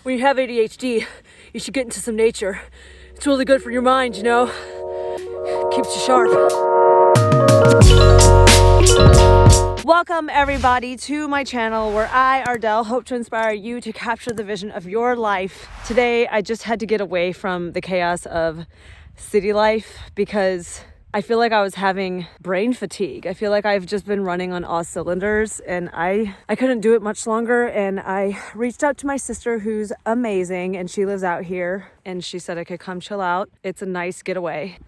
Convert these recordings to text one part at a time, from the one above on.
when you have ADHD, you should get into some nature. It's really good for your mind, you know? Keeps you sharp. Welcome everybody to my channel where I, Ardelle, hope to inspire you to capture the vision of your life. Today, I just had to get away from the chaos of city life because I feel like I was having brain fatigue. I feel like I've just been running on all cylinders and I couldn't do it much longer, and I reached out to my sister who's amazing and she lives out here, and she said I could come chill out. It's a nice getaway.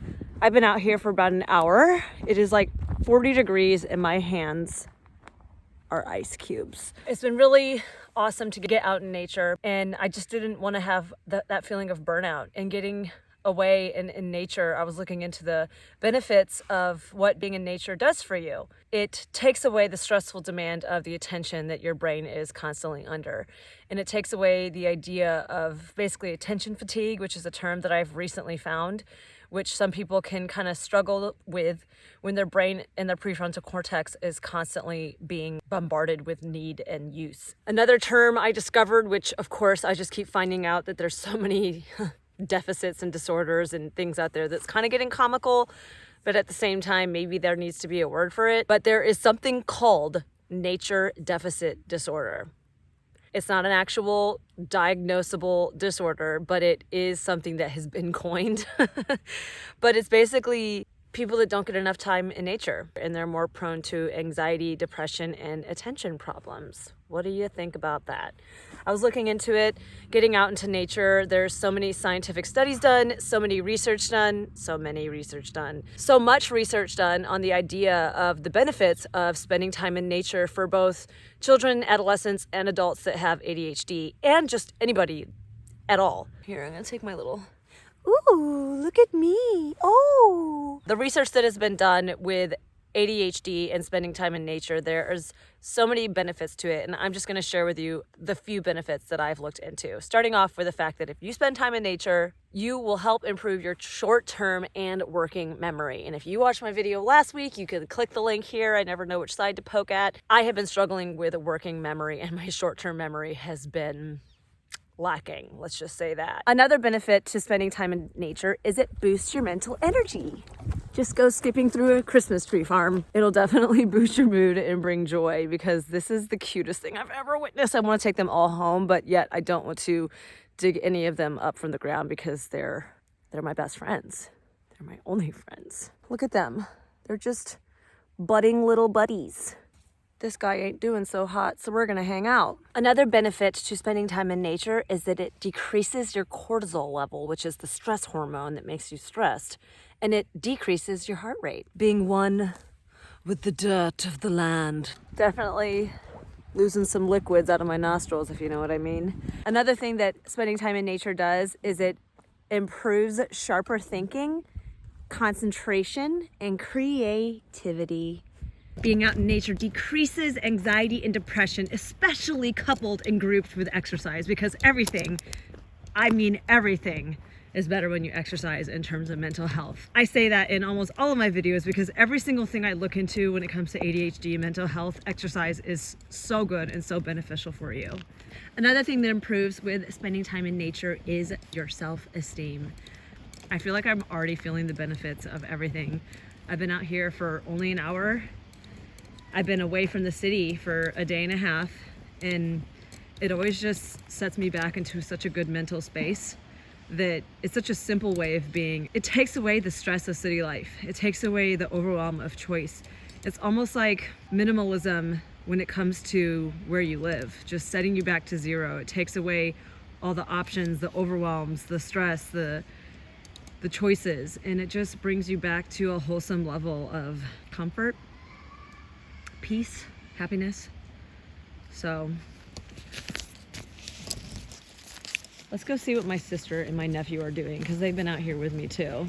I've been out here for about an hour. It is like 40 degrees and my hands are ice cubes. It's been really awesome to get out in nature, and I just didn't want to have that feeling of burnout. And getting away in nature, I was looking into the benefits of what being in nature does for you. It takes away the stressful demand of the attention that your brain is constantly under. And it takes away the idea of basically attention fatigue, which is a term that I've recently found, which some people can kind of struggle with when their brain and their prefrontal cortex is constantly being bombarded with need and use. Another term I discovered, which of course I just keep finding out that there's so many deficits and disorders and things out there that's kind of getting comical, but at the same time, maybe there needs to be a word for it. But there is something called nature deficit disorder. It's not an actual diagnosable disorder, but it is something that has been coined. But it's basically people that don't get enough time in nature, and they're more prone to anxiety, depression, and attention problems. What do you think about that? I was looking into it, getting out into nature. There's so many scientific studies done, so much research done on the idea of the benefits of spending time in nature for both children, adolescents, and adults that have ADHD, and just anybody at all. Here, I'm gonna take my little... Ooh, look at me. Oh. The research that has been done with ADHD and spending time in nature, there's so many benefits to it, and I'm just going to share with you the few benefits that I've looked into. Starting off with the fact that if you spend time in nature, you will help improve your short-term and working memory. And if you watched my video last week, you can click the link here. I never know which side to poke at. I have been struggling with a working memory, and my short-term memory has been lacking, let's just say that. Another benefit to spending time in nature is it boosts your mental energy. Just go skipping through a Christmas tree farm. It'll definitely boost your mood and bring joy, because this is the cutest thing I've ever witnessed. I want to take them all home, but yet I don't want to dig any of them up from the ground because they're my best friends. They're my only friends. Look at them. They're just budding little buddies. This guy ain't doing so hot, so we're gonna hang out. Another benefit to spending time in nature is that it decreases your cortisol level, which is the stress hormone that makes you stressed, and it decreases your heart rate. Being one with the dirt of the land. Definitely losing some liquids out of my nostrils, if you know what I mean. Another thing that spending time in nature does is it improves sharper thinking, concentration, and creativity. Being out in nature decreases anxiety and depression, especially coupled and grouped with exercise, because everything is better when you exercise in terms of mental health. I say that in almost all of my videos because every single thing I look into when it comes to ADHD and mental health, exercise is so good and so beneficial for you. Another thing that improves with spending time in nature is your self-esteem. I feel like I'm already feeling the benefits of everything. I've been out here for only an hour. I've been away from the city for a day and a half, and it always just sets me back into such a good mental space that it's such a simple way of being. It takes away the stress of city life. It takes away the overwhelm of choice. It's almost like minimalism when it comes to where you live, just setting you back to zero. It takes away all the options, the overwhelms, the stress, the choices, and it just brings you back to a wholesome level of comfort, peace, happiness. So let's go see what my sister and my nephew are doing, because they've been out here with me too.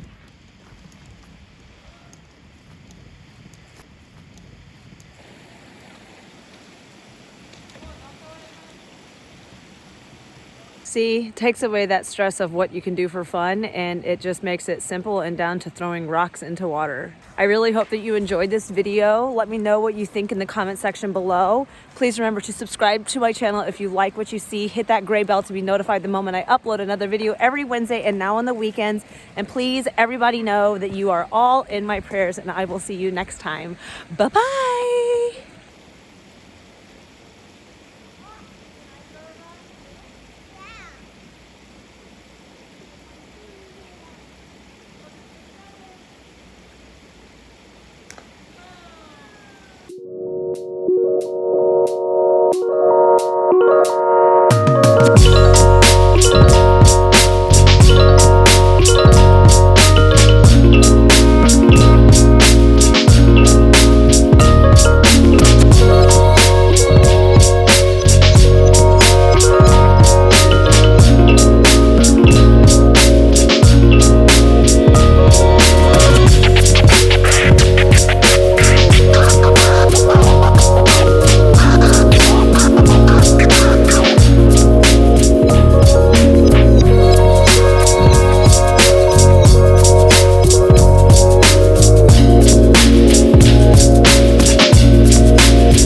See, takes away that stress of what you can do for fun, and it just makes it simple and down to throwing rocks into water. I really hope that you enjoyed this video. Let me know what you think in the comment section below. Please remember to subscribe to my channel if you like what you see. Hit that gray bell to be notified the moment I upload another video every Wednesday and now on the weekends. And please, everybody know that you are all in my prayers, and I will see you next time. Bye-bye.